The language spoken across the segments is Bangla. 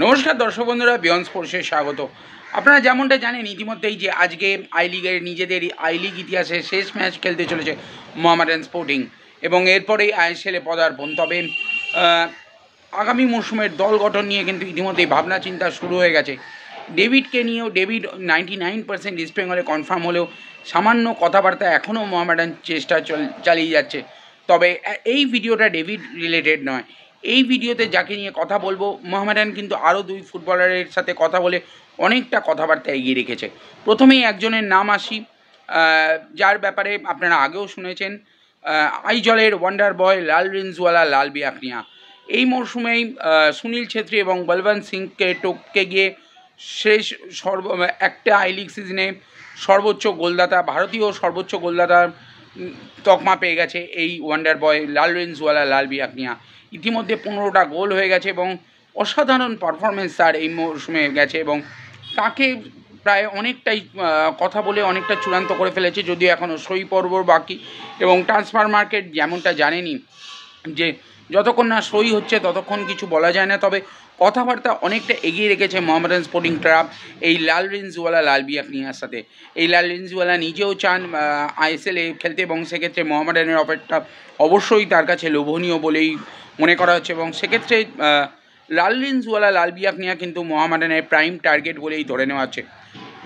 নমস্কার দর্শক বন্ধুরা, বিয়ন্ড স্পোর্টসে স্বাগত। আপনারা যেমনটা জানেন ইতিমধ্যেই যে আজকে আই লিগের নিজেদের আই লিগ ইতিহাসে শেষ ম্যাচ খেলতে চলেছে মোহামেডান স্পোর্টিং এবং এরপরেই আইএসএলে পদার্পণ। তবে আগামী মরশুমের দল গঠন নিয়ে কিন্তু ইতিমধ্যেই ভাবনা চিন্তা শুরু হয়ে গেছে। ডেভিডকে নিয়েও ডেভিড 99% ইস্ট বেঙ্গলে কনফার্ম হলেও সামান্য কথাবার্তা এখনও মোহামেডান চেষ্টা চালিয়ে যাচ্ছে। তবে এই ভিডিওটা ডেভিড রিলেটেড নয়। এই ভিডিওতে যাকে নিয়ে কথা বলবো, মোহামেডান কিন্তু আরও দুই ফুটবলারের সাথে কথা বলে অনেকটা কথাবার্তা এগিয়ে রেখেছে। প্রথমেই একজনের নাম আসি, যার ব্যাপারে আপনারা আগেও শুনেছেন, আইজলের ওয়ান্ডার বয় লাল রিনজওয়ালা লাল বিয়াকনিয়া। এই মরশুমেই সুনীল ছেত্রী এবং বলবন্ত সিংকে টপকে গিয়ে শেষ একটা আই লিগ সিজনে সর্বোচ্চ গোলদাতা, ভারতীয় সর্বোচ্চ গোলদাতার তকমা পেয়ে গেছে এই ওয়ান্ডার বয় লাল রিনজওয়ালা লাল বিয়াকনিয়া। ইতিমধ্যে 15টা গোল হয়ে গেছে এবং অসাধারণ পারফরমেন্স তার এই মরশুমে গেছে এবং তাকে প্রায় অনেকটাই কথা বলে অনেকটা চূড়ান্ত করে ফেলেছে, যদিও এখনও সই পর্ব বাকি। এবং ট্রান্সফার মার্কেট যেমনটা জানেনি যে যতক্ষণ না সই হচ্ছে ততক্ষণ কিছু বলা যায় না। তবে কথাবার্তা অনেকটা এগিয়ে রেখেছে মোহামেডান স্পোর্টিং ক্লাব এই লাল রিনজওয়ালা লাল বিয়াকনিয়ার সাথে। এই লাল রিনজওয়ালা নিজেও চান আইএসএলে খেলতে এবং সেক্ষেত্রে মোহামেডানের অফারটা অবশ্যই তার কাছে লোভনীয় বলেই মনে করা হচ্ছে এবং সেক্ষেত্রে লাল রিনজওয়ালা লাল বিয়াকনিয়া কিন্তু মোহামেডানের প্রাইম টার্গেট বলেই ধরে নেওয়া হচ্ছে।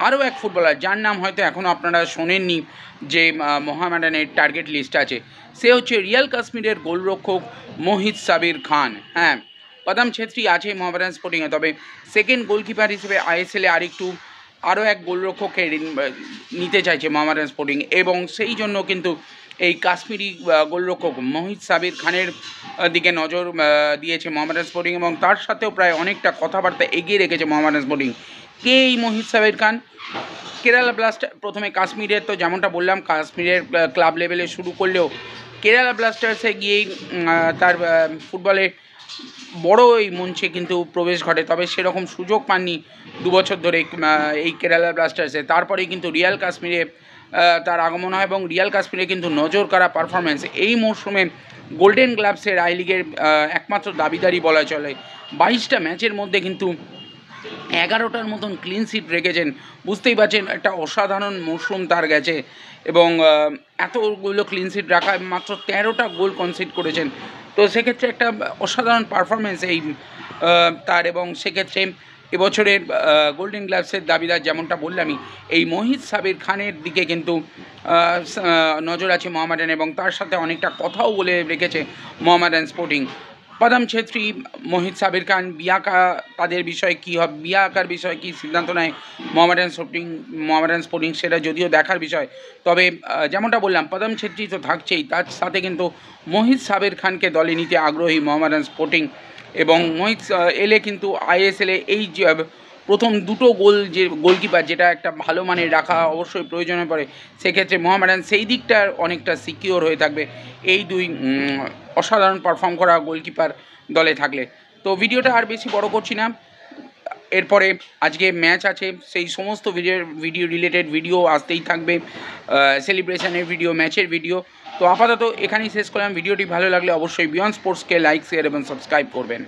আরও এক ফুটবলার যার নাম হয়তো এখনও আপনারা শোনেননি যে মোহামেডানের টার্গেট লিস্ট আছে, সে হচ্ছে রিয়াল কাশ্মীরের গোলরক্ষক মোহিত সাবির খান। হ্যাঁ, পদম ছেত্রী আছে মোহামেডান স্পোর্টিংয়ে, তবে সেকেন্ড গোলকিপার হিসেবে আইএসএলে আরও এক গোলরক্ষককে নিতে চাইছে মোহামেডান স্পোর্টিং এবং সেই জন্য কিন্তু এই কাশ্মীরি গোলরক্ষক মোহিত সাবির খানের দিকে নজর দিয়েছে মোহামেডান স্পোর্টিং এবং তার সাথেও প্রায় অনেকটা কথাবার্তা এগিয়ে রেখেছে মোহামেডান স্পোর্টিং। কে এই মোহিত সাবির খান? কেরালা ব্লাস্টার প্রথমে কাশ্মীরের, তো যেমনটা বললাম, কাশ্মীরের ক্লাব লেভেলে শুরু করলেও কেরালা ব্লাস্টার্সে গিয়েই তার ফুটবলে বড় এই মঞ্চে কিন্তু প্রবেশ ঘটে। তবে সেরকম সুযোগ পাননি 2 বছর ধরে এই কেরালা ব্লাস্টার্সে। তারপরেই কিন্তু রিয়াল কাশ্মীরে তার আগমন হয় এবং রিয়াল কাশ্মীরে কিন্তু নজর কাড়া পারফরমেন্স। এই মরশুমে গোল্ডেন গ্লাভসের আই লিগের একমাত্র দাবিদারি বলা চলে। 22টা ম্যাচের মধ্যে কিন্তু 11টার মতন ক্লিন সিট রেখেছেন। বুঝতেই পারছেন একটা অসাধারণ মরশুম তার গেছে এবং এতগুলো ক্লিন সিট রাখায় মাত্র 13টা গোল কনসিড করেছেন। তো সেক্ষেত্রে একটা অসাধারণ পারফরমেন্স এই তার এবং সেক্ষেত্রে এবছরের গোল্ডেন গ্লাভসের দাবিদার যেমনটা বললামই এই মোহিত সাবির খানের দিকে কিন্তু নজর আছে মোহামেডান এবং তার সাথে অনেকটা কথাও বলে রেখেছে মোহামেডান স্পোর্টিং। পদম ছেত্রী, মোহিত সাবির খান, বিয়াকা, তাদের বিষয়ে কী হবে, বিয়াকার বিষয়ে কী সিদ্ধান্ত নেয় মোহামেডান স্পোর্টিং সেটা যদিও দেখার বিষয়। তবে যেমনটা বললাম, পদম ছেত্রী তো থাকছেই, তার সাথে কিন্তু মোহিত সাবির খানকে দলে নিতে আগ্রহী মোহামেডান স্পোর্টিং এবং মোহিত এলে কিন্তু আইএসএলে এই যে প্রথম দুটো গোল যে গোলকিপার, যেটা একটা ভালো মানের রাখা অবশ্যই প্রয়োজনে পড়ে, সেক্ষেত্রে মোহামেডান সেই দিকটা অনেকটা সিকিওর হয়ে থাকবে এই দুই অসাধারণ পারফর্ম করা গোলকিপার দলে থাকলে। তো ভিডিওটা আর বেশি বড় করছি না, এরপরে আজকে ম্যাচ আছে, সেই সমস্ত ভিডিও রিলেটেড ভিডিও আসতেই থাকবে, সেলিব্রেশনের ভিডিও, ম্যাচের ভিডিও। তো আপাতত এখানেই শেষ করলাম। ভিডিওটি ভালো লাগলে অবশ্যই বিয়ন্ড স্পোর্টসকে লাইক, শেয়ার এবং সাবস্ক্রাইব করবেন।